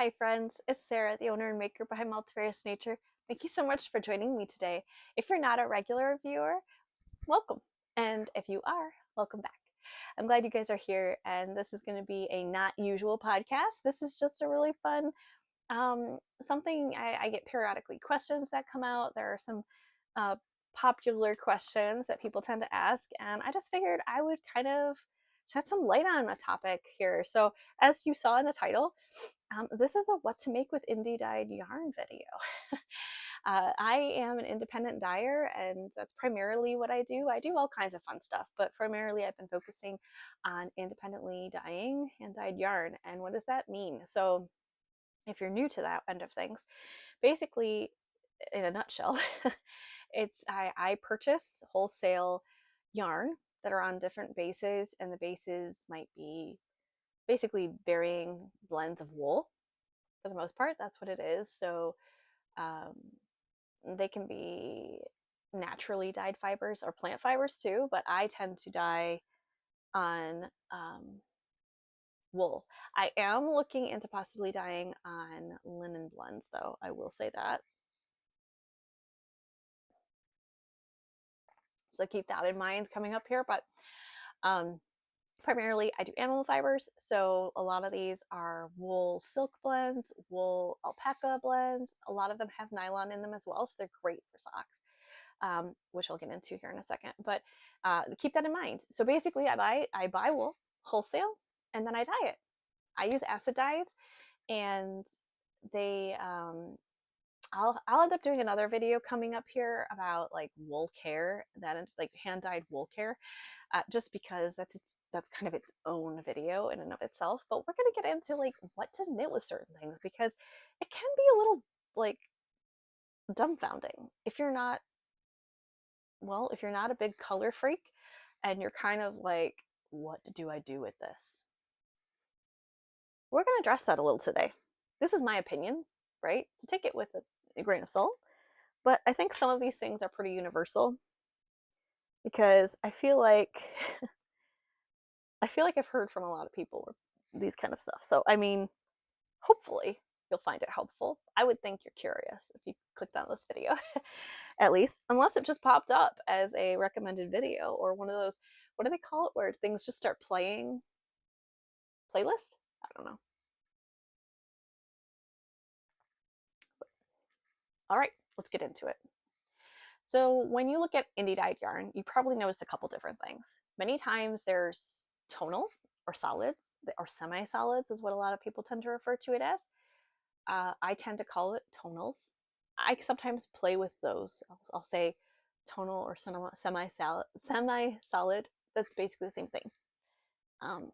Hi friends, it's Sarah, the owner and maker behind Multifarious Nature. Thank you so much for joining me today. If you're not a regular viewer, welcome. And if you are, welcome back. I'm glad you guys are here, and this is going to be a not usual podcast. This is just a really fun something I get periodically questions that come out. There are some uh, popular questions that people tend to ask, and I just figured I would kind of shed some light on a topic here. So, as you saw in the title, this is a what to make with indie dyed yarn video. I am an independent dyer, and that's primarily what I do. I do all kinds of fun stuff, but primarily I've been focusing on independently dyeing and dyed yarn. And what does that mean? So, if you're new to that end of things, basically, in a nutshell, I purchase wholesale yarn that are on different bases, and the bases might be basically varying blends of wool for the most part. That's what it is. So um, they can be naturally dyed fibers or plant fibers too, but I tend to dye on wool. I am looking into possibly dyeing on linen blends, though. I will say that. So keep that in mind coming up here. But um, primarily, I do animal fibers. So a lot of these are wool silk blends, wool alpaca blends. A lot of them have nylon in them as well. So they're great for socks. Which I'll get into here in a second. But keep that in mind. So basically, I buy wool wholesale, and then I dye it. I use acid dyes, and they I'll end up doing another video coming up here about like wool care, that like hand dyed wool care, just because that's kind of its own video in and of itself. But we're gonna get into like what to knit with certain things, because it can be a little like dumbfounding if you're not a big color freak, and you're kind of like, what do I do with this? We're going to address that a little today. This is my opinion, right? So take it with a grain of salt. But I think some of these things are pretty universal, because I feel like I've heard from a lot of people these kind of stuff. So I mean, hopefully you'll find it helpful. I would think you're curious if you clicked on this video, at least, unless it just popped up as a recommended video or one of those, what do they call it, where things just start playing? Playlist? I don't know. All right, let's get into it. So when you look at indie dyed yarn, you probably notice a couple different things. Many times there's tonals or solids, or semi-solids is what a lot of people tend to refer to it as. I tend to call it tonals. I sometimes play with those. I'll say tonal or semi-solid. That's basically the same thing. I'm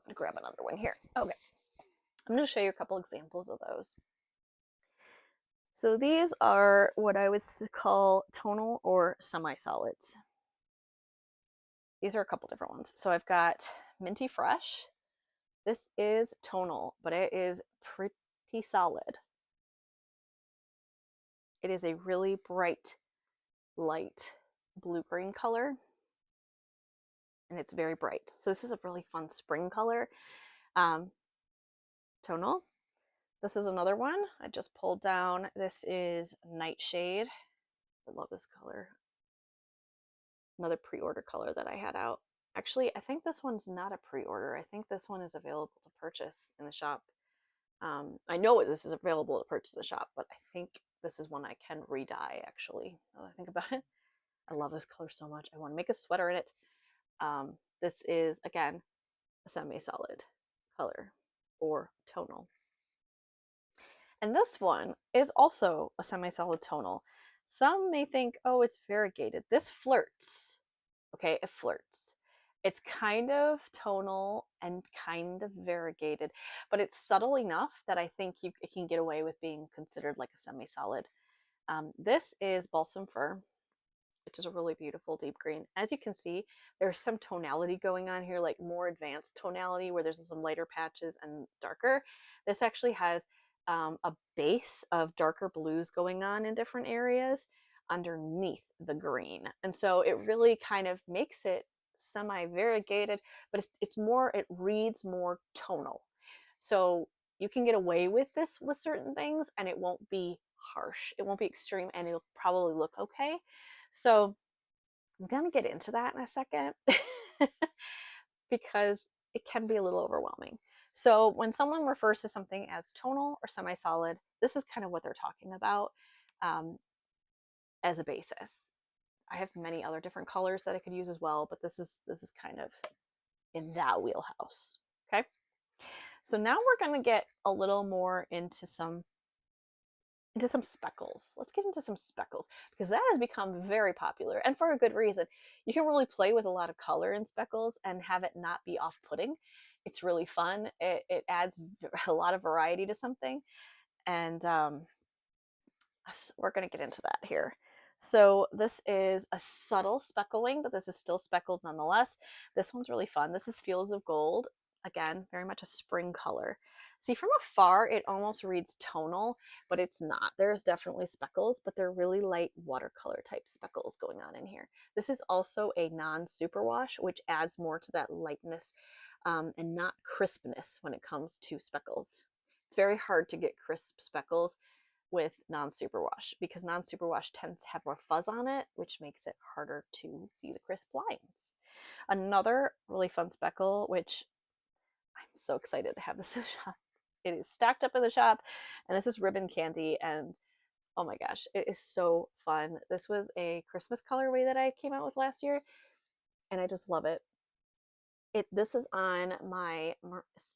gonna grab another one here. Okay, I'm gonna show you a couple examples of those. So these are what I would call tonal or semi-solids. These are a couple different ones. So I've got Minty Fresh. This is tonal, but it is pretty solid. It is a really bright, light blue-green color, and it's very bright. So this is a really fun spring color. Tonal. This is another one I just pulled down. This is Nightshade. I love this color. Another pre-order color that I had out. Actually, I think this one's not a pre-order. I think this one is available to purchase in the shop. I know this is available to purchase in the shop, but I think this is one I can re-dye, actually, now that I think about it. I love this color so much. I want to make a sweater in it. This is, again, a semi-solid color or tonal. And this one is also a semi-solid tonal. Some may think, oh, it's variegated. This flirts. Okay, it flirts. It's kind of tonal and kind of variegated, but it's subtle enough that I think it can get away with being considered like a semi-solid. This is Balsam Fir, which is a really beautiful deep green. As you can see, there's some tonality going on here, like more advanced tonality where there's some lighter patches and darker. This actually has a base of darker blues going on in different areas underneath the green. And so it really kind of makes it semi-variegated, but it reads more tonal. So you can get away with this with certain things and it won't be harsh. It won't be extreme and it'll probably look okay. So I'm going to get into that in a second because it can be a little overwhelming. So when someone refers to something as tonal or semi-solid, this is kind of what they're talking about um, as a basis. I have many other different colors that I could use as well, but this is kind of in that wheelhouse. Okay. So now we're going to get a little more into some speckles. Let's get into some speckles because that has become very popular and for a good reason. You can really play with a lot of color in speckles and have it not be off-putting. It's really fun. It adds a lot of variety to something. And we're going to get into that here. So this is a subtle speckling, but this is still speckled nonetheless. This one's really fun. This is Fields of Gold. Again, very much a spring color. See, from afar, it almost reads tonal, but it's not. There's definitely speckles, but they're really light watercolor type speckles going on in here. This is also a non-superwash, which adds more to that lightness and not crispness when it comes to speckles. It's very hard to get crisp speckles with non-superwash because non-superwash tends to have more fuzz on it, which makes it harder to see the crisp lines. Another really fun speckle, which I'm so excited to have this in the shop. It is stacked up in the shop, and this is Ribbon Candy, and oh my gosh, it is so fun. This was a Christmas colorway that I came out with last year, and I just love it. This is on my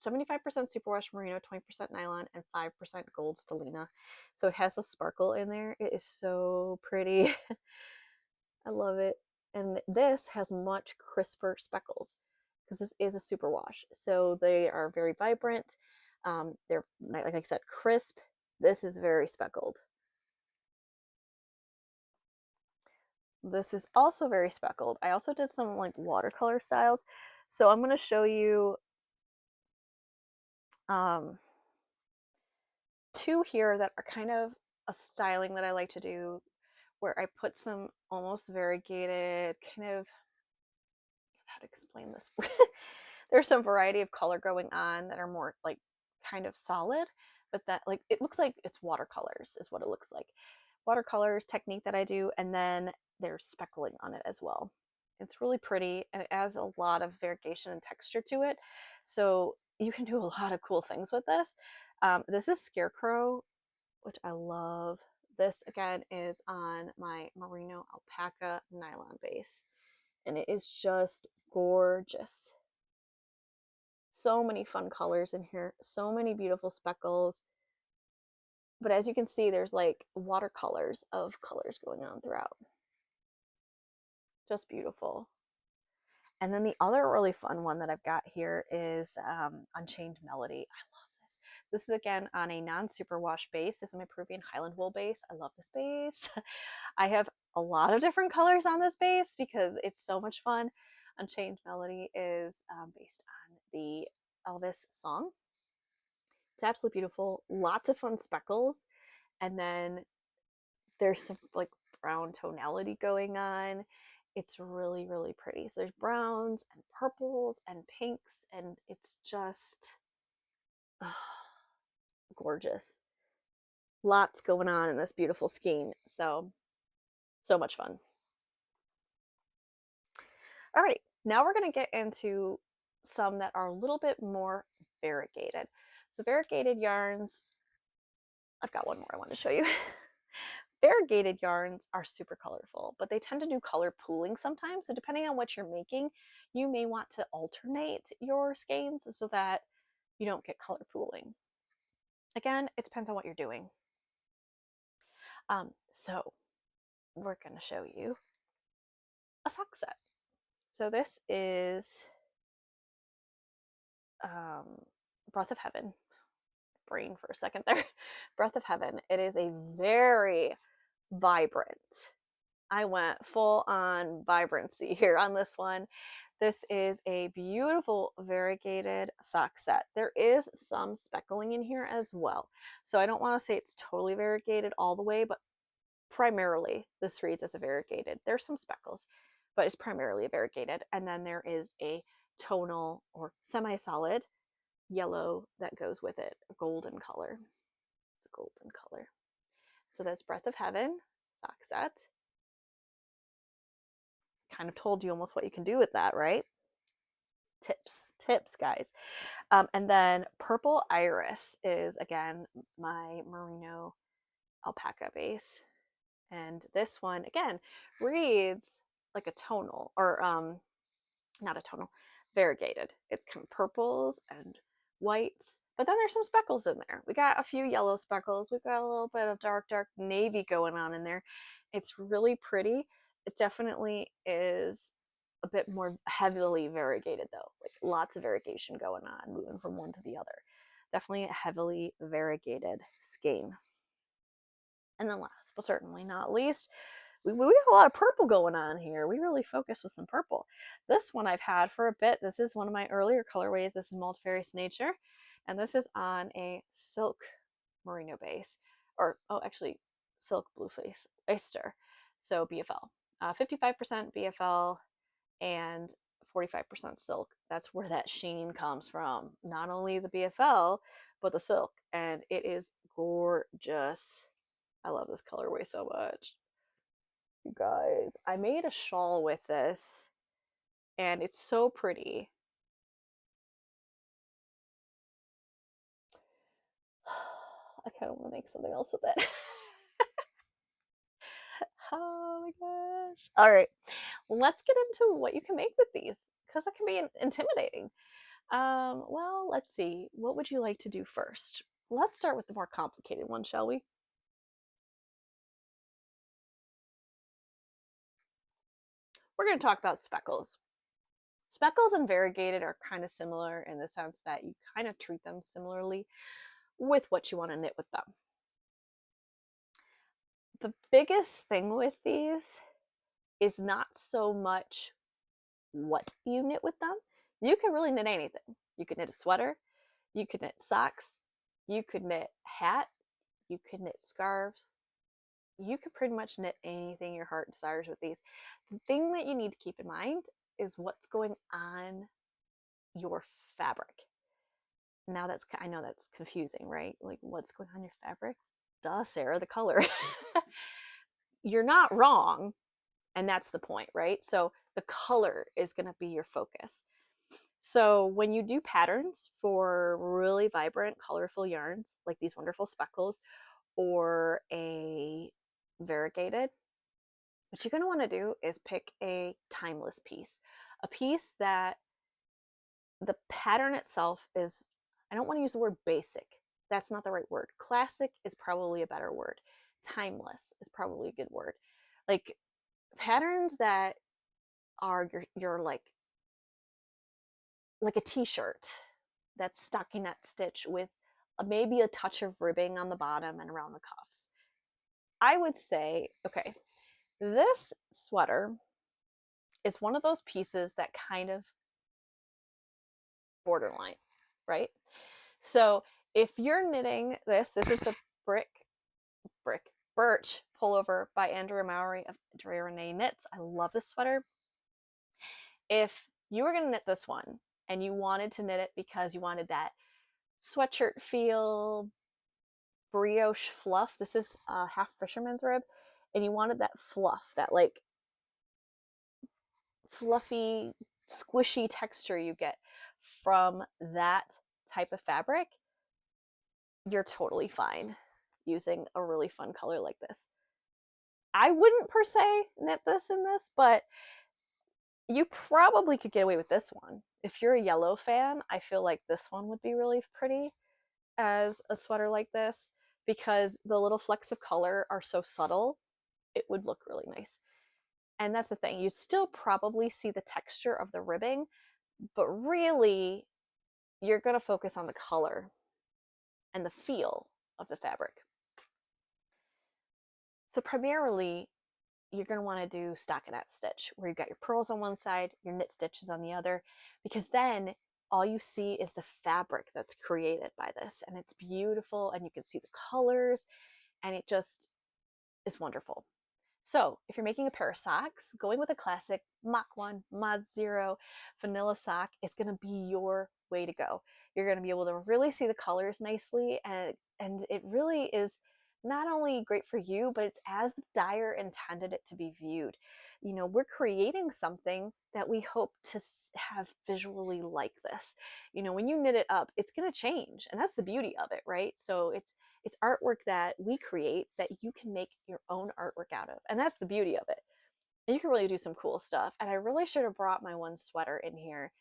75% superwash merino, 20% nylon, and 5% gold stellina. So it has the sparkle in there. It is so pretty. I love it. And this has much crisper speckles because this is a superwash. So they are very vibrant. They're, like I said, crisp. This is very speckled. This is also very speckled. I also did some like watercolor styles. So I'm going to show you two here that are kind of a styling that I like to do where I put some almost variegated kind of, how to explain this. There's some variety of color going on that are more like kind of solid, but that like it looks like it's watercolors is what it looks like. Watercolors technique that I do, and then there's speckling on it as well. It's really pretty and it adds a lot of variegation and texture to it. So you can do a lot of cool things with this. This is Scarecrow, which I love. This again is on my merino alpaca nylon base, and it is just gorgeous. So many fun colors in here, so many beautiful speckles. But as you can see, there's like watercolors of colors going on throughout. Just beautiful. And then the other really fun one that I've got here is Unchained Melody. I love this. This is again on a non-superwash base. This is my Peruvian Highland wool base. I love this base. I have a lot of different colors on this base because it's so much fun. Unchained Melody is based on the Elvis song. It's absolutely beautiful. Lots of fun speckles. And then there's some like brown tonality going on. It's really, really pretty. So there's browns and purples and pinks, and it's just gorgeous. Lots going on in this beautiful skein. So much fun. All right, now we're going to get into some that are a little bit more variegated. So variegated yarns, I've got one more I want to show you. Variegated yarns are super colorful, but they tend to do color pooling sometimes. So depending on what you're making, you may want to alternate your skeins so that you don't get color pooling. Again, it depends on what you're doing. So we're going to show you a sock set. So this is Breath of Heaven. Brain for a second there. Breath of Heaven. It is a very vibrant. I went full on vibrancy here on this one. This is a beautiful variegated sock set. There is some speckling in here as well. So I don't want to say it's totally variegated all the way, but primarily this reads as a variegated. There's some speckles, but it's primarily a variegated. And then there is a tonal or semi-solid yellow that goes with it, a golden color. It's a golden color. So that's Breath of Heaven sock set. Kind of told you almost what you can do with that, right? Tips, guys. And then Purple Iris is, again, my merino alpaca base. And this one, again, reads like a tonal, or not a tonal, variegated. It's kind of purples and whites, but then there's some speckles in there. We got a few yellow speckles. We've got a little bit of dark navy going on in there. It's really pretty. It definitely is a bit more heavily variegated though, like lots of variegation going on, moving from one to the other. Definitely a heavily variegated skein. And then last but certainly not least, we have a lot of purple going on here. We really focus with some purple. This one I've had for a bit. This is one of my earlier colorways. This is Multifarious Nature. And this is on a silk merino base. Or, oh, actually, silk blueface oyster. So BFL. 55% BFL and 45% silk. That's where that sheen comes from. Not only the BFL, but the silk. And it is gorgeous. I love this colorway so much. You guys, I made a shawl with this and it's so pretty. I kind of want to make something else with it. Oh my gosh. All right, let's get into what you can make with these because that can be intimidating. Well, let's see. What would you like to do first? Let's start with the more complicated one, shall we? We're going to talk about speckles. Speckles and variegated are kind of similar in the sense that you kind of treat them similarly with what you want to knit with them. The biggest thing with these is not so much what you knit with them. You can really knit anything. You could knit a sweater, you could knit socks, you could knit a hat, you could knit scarves. You could pretty much knit anything your heart desires with these. The thing that you need to keep in mind is what's going on your fabric. Now I know that's confusing, right? Like what's going on your fabric? Duh, Sarah, the color. You're not wrong, and that's the point, right? So the color is going to be your focus. So when you do patterns for really vibrant, colorful yarns, like these wonderful speckles or a variegated, what you're going to want to do is pick a timeless piece, a piece that the pattern itself is, I don't want to use the word basic. That's not the right word. Classic is probably a better word. Timeless is probably a good word. Like patterns that are your like a t-shirt that's stockinette stitch with maybe a touch of ribbing on the bottom and around the cuffs. I would say, okay, this sweater is one of those pieces that kind of borderline, right? So if you're knitting this is the Birch pullover by Andrea Mowry of Andrea Renee Knits. I love this sweater. If you were going to knit this one and you wanted to knit it because you wanted that sweatshirt feel, brioche fluff, this is half fisherman's rib, and you wanted that fluff, that like fluffy, squishy texture you get from that type of fabric, you're totally fine using a really fun color like this. I wouldn't per se knit this in this, but you probably could get away with this one. If you're a yellow fan, I feel like this one would be really pretty as a sweater like this because the little flecks of color are so subtle, it would look really nice. And that's the thing, you still probably see the texture of the ribbing, but really you're going to focus on the color and the feel of the fabric. So primarily, you're going to want to do stockinette stitch where you've got your pearls on one side, your knit stitches on the other, because then all you see is the fabric that's created by this, and it's beautiful, and you can see the colors, and it just is wonderful. So if you're making a pair of socks, going with a classic Mach 1, Mod 0 vanilla sock is going to be your way to go. You're going to be able to really see the colors nicely, and it really is not only great for you, but it's as the dyer intended it to be viewed. You know, we're creating something that we hope to have visually like this. You know, when you knit it up, it's going to change, and that's the beauty of it, right? So it's artwork that we create that you can make your own artwork out of, and that's the beauty of it. And you can really do some cool stuff. And I really should have brought my one sweater in here.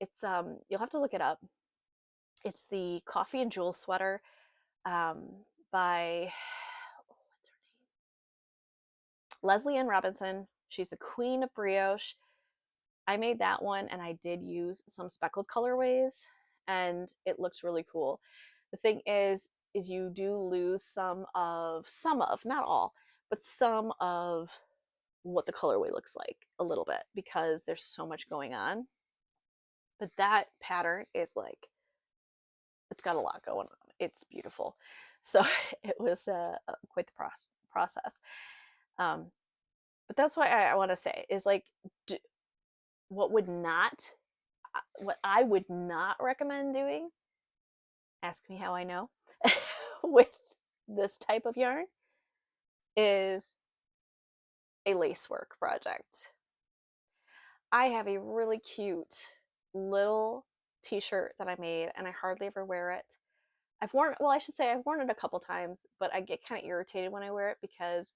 It's you'll have to look it up. It's the Coffee and Jewel sweater um, by what's her name? Leslie Ann Robinson. She's the queen of brioche. I made that one, and I did use some speckled colorways, and it looks really cool. The thing is you do lose some of, not all, but some of what the colorway looks like a little bit because there's so much going on. But that pattern is like, it's got a lot going on. It's beautiful. So it was quite the process. Um, but that's why I want to say is like, what would not, what I would not recommend doing, ask me how I know, with this type of yarn is a lacework project. I have a really cute little t-shirt that I made, and I hardly ever wear it. I've worn, well, I should say I've worn it a couple times, but I get kind of irritated when I wear it because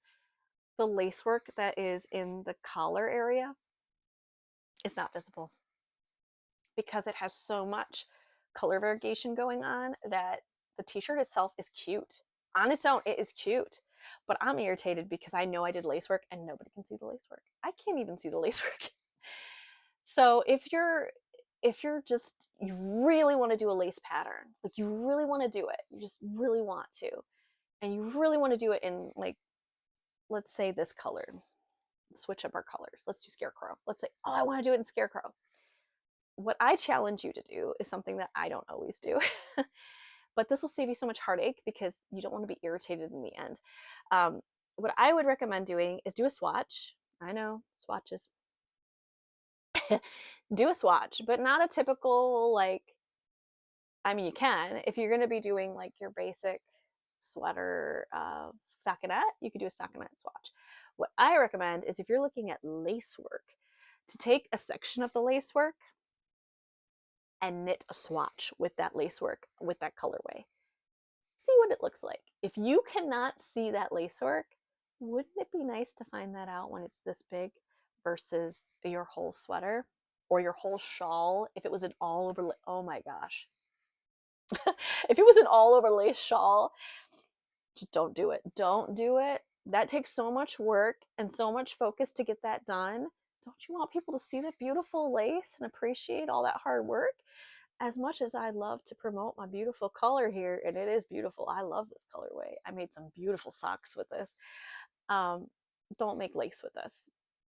the lacework that is in the collar area is not visible because it has so much color variegation going on that the t-shirt itself is cute. On its own, it is cute. But I'm irritated because I know I did lacework and nobody can see the lacework. I can't even see the lacework. So if you're just, you really want to do a lace pattern, like you really want to do it, you just really want to, and you really want to do it in, like, let's say this color, switch up our colors, let's do scarecrow, let's say, oh, I want to do it in scarecrow. What I challenge you to do is something that I don't always do, but this will save you so much heartache because you don't want to be irritated in the end. What I would recommend doing is do a swatch. I know swatches. Do a swatch, but not a typical, like, I mean, you can. If you're going to be doing like your basic sweater stockinette, you could do a stockinette swatch. What I recommend is if you're looking at lace work, to take a section of the lace work and knit a swatch with that lace work, with that colorway. See what it looks like. If you cannot see that lace work, wouldn't it be nice to find that out when it's this big versus your whole sweater or your whole shawl? If it was an all over, oh my gosh. If it was an all over lace shawl, just don't do it. Don't do it. That takes so much work and so much focus to get that done. Don't you want people to see the beautiful lace and appreciate all that hard work? As much as I love to promote my beautiful color here, and it is beautiful, I love this colorway. I made some beautiful socks with this. Don't make lace with this.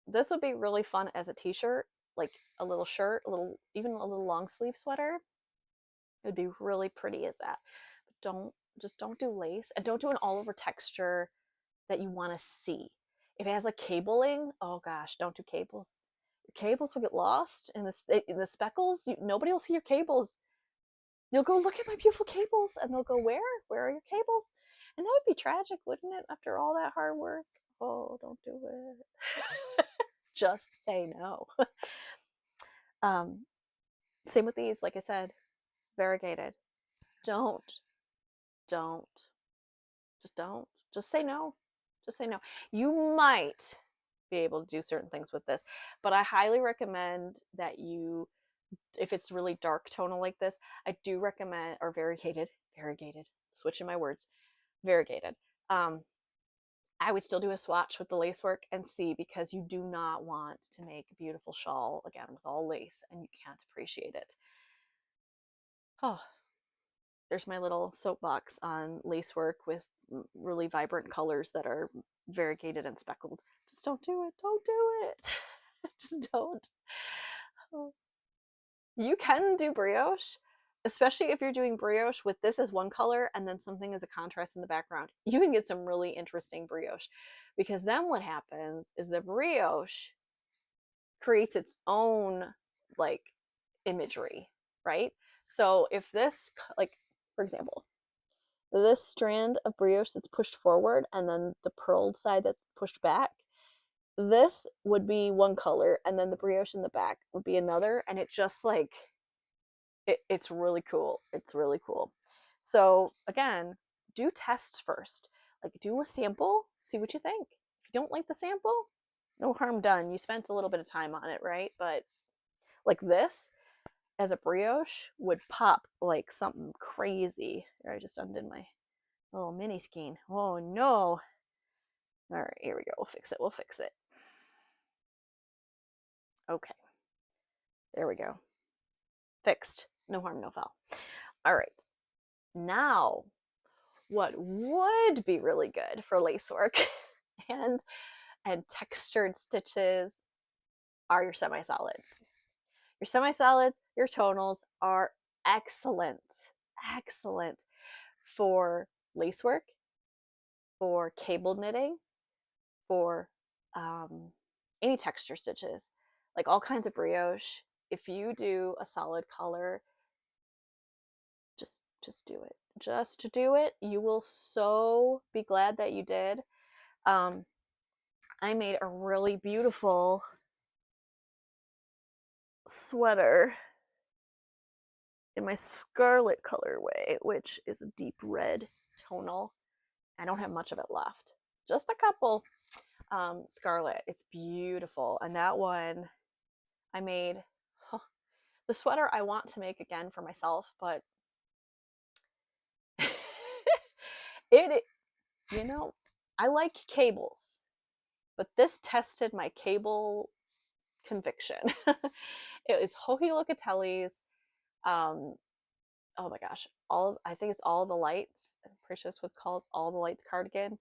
This would be really fun as a t-shirt, like a little shirt, a little, even a little long sleeve sweater. It would be really pretty as that. But don't do lace, and don't do an all over texture that you want to see. If it has like cabling, oh gosh, don't do cables. Your cables will get lost in the speckles. Nobody will see your cables. You'll go, look at my beautiful cables, and they'll go, where? Where are your cables? And that would be tragic, wouldn't it? After all that hard work. Oh, don't do it. Just say no. Same with these, like I said, variegated. Don't, don't, just don't. Just say no. Just say no. You might be able to do certain things with this, but I highly recommend that you, if it's really dark tonal like this, I do recommend, or variegated, switching my words, variegated. I would still do a swatch with the lace work and see, because you do not want to make a beautiful shawl again with all lace and you can't appreciate it. Oh, there's my little soapbox on lace work with really vibrant colors that are variegated and speckled. Just don't do it. Don't do it. Just don't. Oh. You can do brioche, especially if you're doing brioche with this as one color and then something as a contrast in the background. You can get some really interesting brioche, because then what happens is the brioche creates its own like imagery, right? So if this, like, for example, this strand of brioche that's pushed forward and then the pearled side that's pushed back, this would be one color, and then the brioche in the back would be another, and it just like it's really cool. It's really cool. So again, do tests first. Like, do a sample, see what you think. If you don't like the sample, no harm done. You spent a little bit of time on it, right? But like this as a brioche would pop like something crazy. Here, I just undid my little mini skein. Oh no. All right, here we go. We'll fix it. We'll fix it. Okay. There we go. Fixed. No harm, no foul. All right. Now, what would be really good for lace work and textured stitches are your semi-solids. Your semi-solids, your tonals are excellent, excellent for lace work, for cable knitting, for any texture stitches, like all kinds of brioche. If you do a solid color, just do it. Just do it. You will so be glad that you did. Um, I made a really beautiful sweater in my scarlet colorway, which is a deep red tonal. I don't have much of it left, just a couple. Scarlet, it's beautiful. And that one I made, huh, the sweater I want to make again for myself, but it, you know, I like cables, but this tested my cable conviction. It was Joji Locatelli's, oh my gosh, I think it's All the Lights. I'm pretty sure that's what it's called. It's All the Lights cardigan.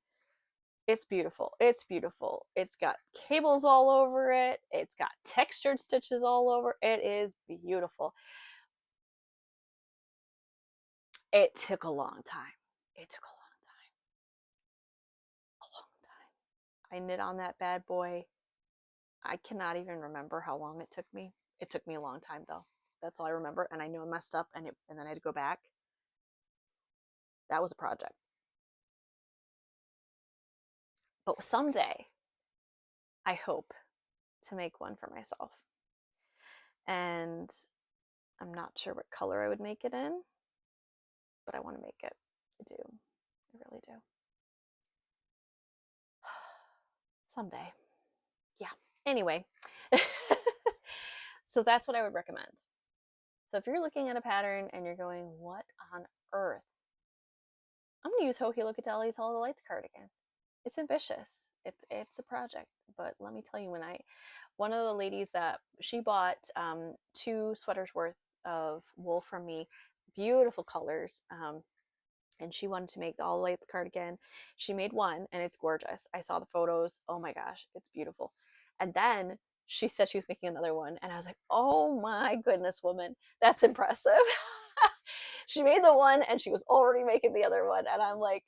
It's beautiful. It's beautiful. It's got cables all over it. It's got textured stitches all over. It is beautiful. It took a long time. It took a long time. A long time. I knit on that bad boy. I cannot even remember how long it took me. It took me a long time though. That's all I remember. And I knew I messed up and then I had to go back. That was a project. But someday, I hope to make one for myself. And I'm not sure what color I would make it in, but I want to make it. I do. I really do. Someday. Yeah. Anyway, so that's what I would recommend. So if you're looking at a pattern and you're going, what on earth? I'm going to use Joji Locatelli's All the Lights cardigan. It's ambitious. It's a project, but let me tell you, one of the ladies that she bought 2 sweaters worth of wool from me, beautiful colors, and she wanted to make the All the Lights cardigan. She made one, and it's gorgeous. I saw the photos. Oh my gosh, it's beautiful. And then she said she was making another one, and I was like, oh my goodness, woman, that's impressive. She made the one, and she was already making the other one, and I'm like,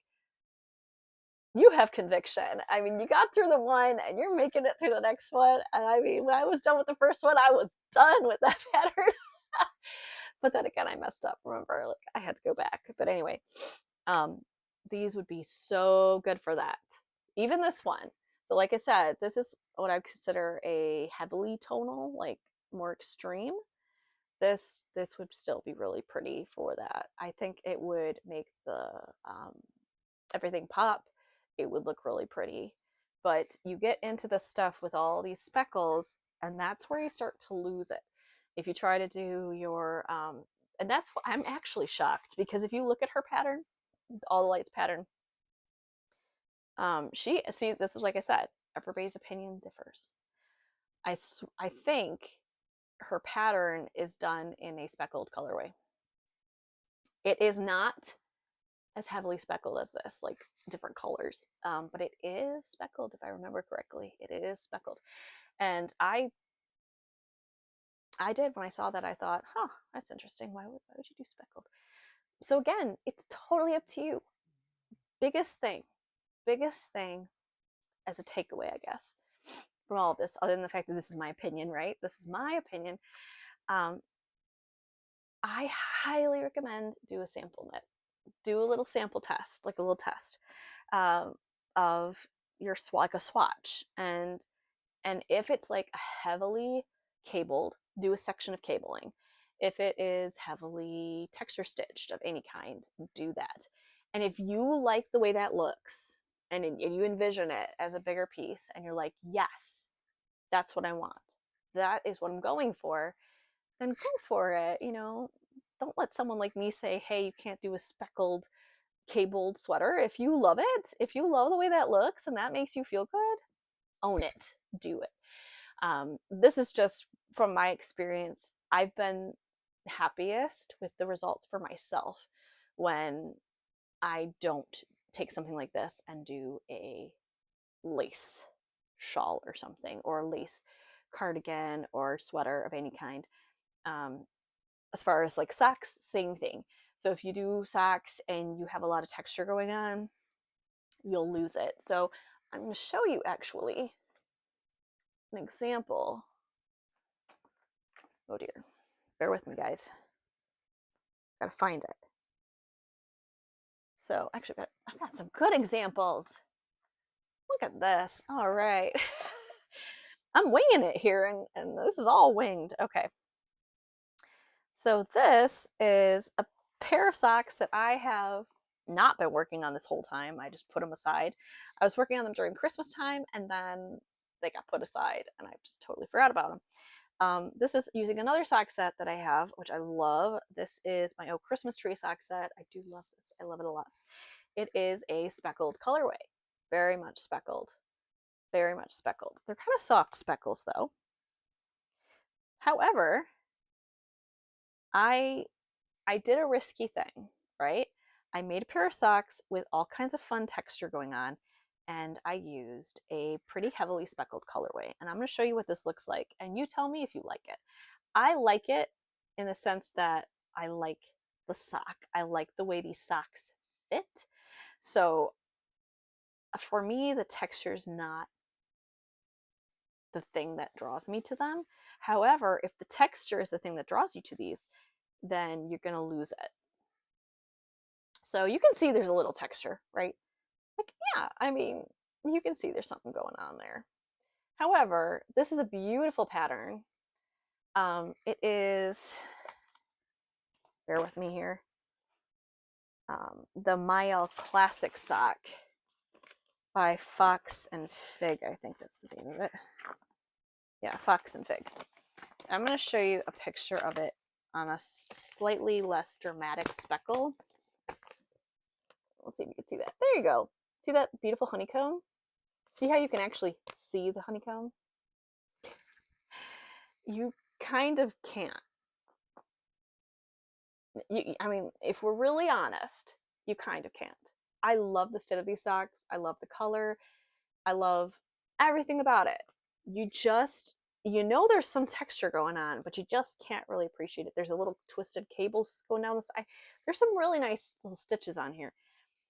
you have conviction. I mean, you got through the one and you're making it through the next one. And I mean, when I was done with the first one, I was done with that pattern. But then again, I messed up. Remember, like I had to go back. But anyway, these would be so good for that. Even this one. So, like I said, this is what I consider a heavily tonal, like more extreme. This would still be really pretty for that. I think it would make the everything pop. It would look really pretty. But you get into the stuff with all these speckles, and that's where you start to lose it. If you try to do your, and that's what I'm actually shocked, because if you look at her pattern, All the Lights pattern, see, this is like I said, everybody's opinion differs. I think her pattern is done in a speckled colorway. It is not as heavily speckled as this, like different colors, but it is speckled, if I remember correctly. It is speckled. And I did, when I saw that, I thought, huh, that's interesting. Why would you do speckled? So again, it's totally up to you. Biggest thing as a takeaway, I guess, from all of this, other than the fact that this is my opinion, right? This is my opinion. I highly recommend do a sample knit. Do a little sample test, like a little test um, of your like a swatch, and if it's like heavily cabled, do a section of cabling. If it is heavily texture stitched of any kind, do that. And if you like the way that looks and you envision it as a bigger piece and you're like, yes, that's what I want, that is what I'm going for, then go for it. Don't let someone like me say, hey, you can't do a speckled cabled sweater. If you love it, if you love the way that looks and that makes you feel good, own it, do it. This is just from my experience. I've been happiest with the results for myself when I don't take something like this and do a lace shawl or something, or a lace cardigan or sweater of any kind. Um, as far as like socks, same thing. So if you do socks and you have a lot of texture going on, you'll lose it. So I'm going to show you actually an example. Oh dear, bear with me, guys. Gotta find it. So actually, I've got some good examples. Look at this. All right. I'm winging it here, and this is all winged. Okay. So this is a pair of socks that I have not been working on this whole time. I just put them aside. I was working on them during Christmas time, and then they got put aside, and I just totally forgot about them. This is using another sock set that I have, which I love. This is my old Christmas tree sock set. I do love this. I love it a lot. It is a speckled colorway. Very much speckled. Very much speckled. They're kind of soft speckles though. However, I I did a risky thing, right? I made a pair of socks with all kinds of fun texture going on, and I used a pretty heavily speckled colorway. And I'm going to show you what this looks like, and you tell me if you like it. I like it in the sense that I like the sock. I like the way these socks fit. So for me, the texture is not the thing that draws me to them. However, if the texture is the thing that draws you to these, then you're going to lose it. So you can see there's a little texture, right? Like, yeah, I mean, you can see there's something going on there. However, this is a beautiful pattern. It is, bear with me here, the Mael Classic Sock by Fox and Fig. I think that's the name of it. Yeah, Fox and Fig. I'm going to show you a picture of it on a slightly less dramatic speckle. Let's see if you can see that. There you go. See that beautiful honeycomb? See how you can actually see the honeycomb? You kind of can't. I mean, if we're really honest, you kind of can't. I love the fit of these socks. I love the color. I love everything about it. There's some texture going on, but you just can't really appreciate it. There's a little twisted cables going down the side. There's some really nice little stitches on here,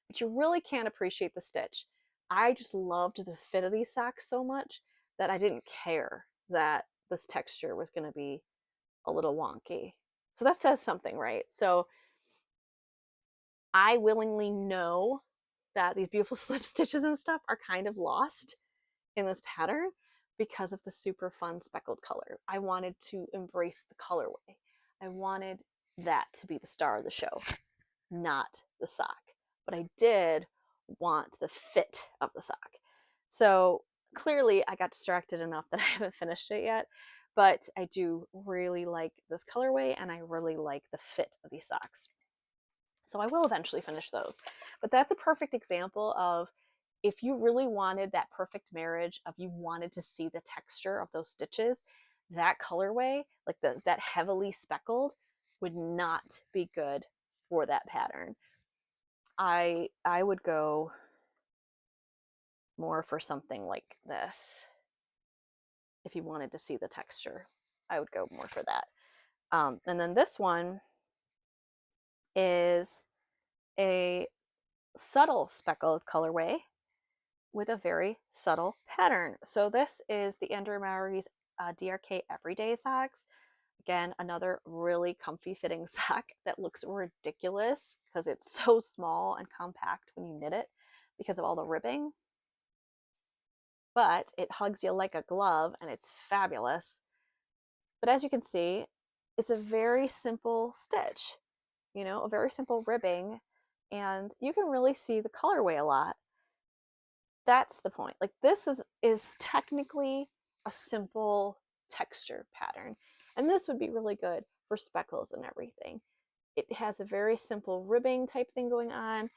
but you really can't appreciate the stitch. I just loved the fit of these socks so much that I didn't care that this texture was going to be a little wonky. So that says something, right? So I willingly know that these beautiful slip stitches and stuff are kind of lost in this pattern because of the super fun speckled color. I wanted to embrace the colorway. I wanted that to be the star of the show, not the sock. But I did want the fit of the sock. So clearly I got distracted enough that I haven't finished it yet, but I do really like this colorway and I really like the fit of these socks. So I will eventually finish those. But that's a perfect example of if you really wanted that perfect marriage of you wanted to see the texture of those stitches, that colorway, like that heavily speckled, would not be good for that pattern. I would go more for something like this. If you wanted to see the texture, I would go more for that. And then this one is a subtle speckled colorway with a very subtle pattern. So this is the Andrew Mowry's DRK Everyday Socks. Again, another really comfy fitting sock that looks ridiculous because it's so small and compact when you knit it because of all the ribbing, but it hugs you like a glove and it's fabulous. But as you can see, it's a very simple stitch, you know, a very simple ribbing, and you can really see the colorway a lot. That's the point. Like, this is technically a simple texture pattern, and this would be really good for speckles and everything. It has a very simple ribbing type thing going on,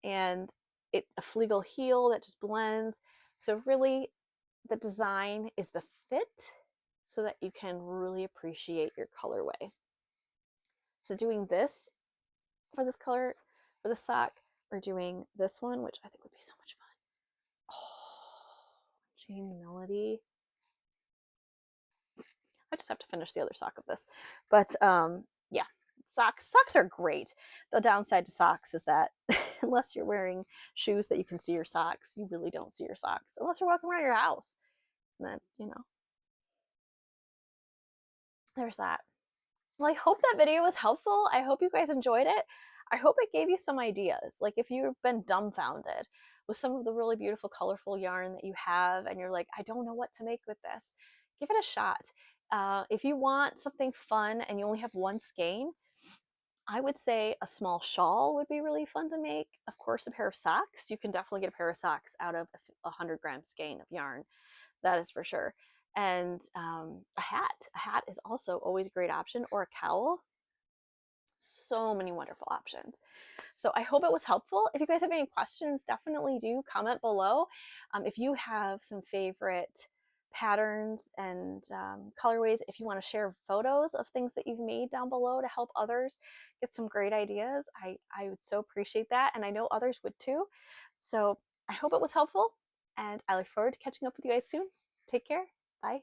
and a fleegle heel that just blends. So really, the design is the fit so that you can really appreciate your colorway. So doing this for this color, for the sock, or doing this one, which I think would be so much fun. Oh, Jane Melody. I just have to finish the other sock of this. But yeah, socks are great. The downside to socks is that unless you're wearing shoes that you can see your socks, you really don't see your socks unless you're walking around your house. And then, you know, there's that. Well, I hope that video was helpful. I hope you guys enjoyed it. I hope it gave you some ideas. Like, if you've been dumbfounded with some of the really beautiful, colorful yarn that you have, and you're like, I don't know what to make with this, give it a shot. If you want something fun and you only have one skein, I would say a small shawl would be really fun to make. Of course, a pair of socks. You can definitely get a pair of socks out of a 100-gram skein of yarn. That is for sure. And a hat. A hat is also always a great option, or a cowl. So many wonderful options. So I hope it was helpful. If you guys have any questions, definitely do comment below. If you have some favorite patterns and colorways, if you want to share photos of things that you've made down below to help others get some great ideas, I would so appreciate that. And I know others would too. So I hope it was helpful, and I look forward to catching up with you guys soon. Take care. Bye.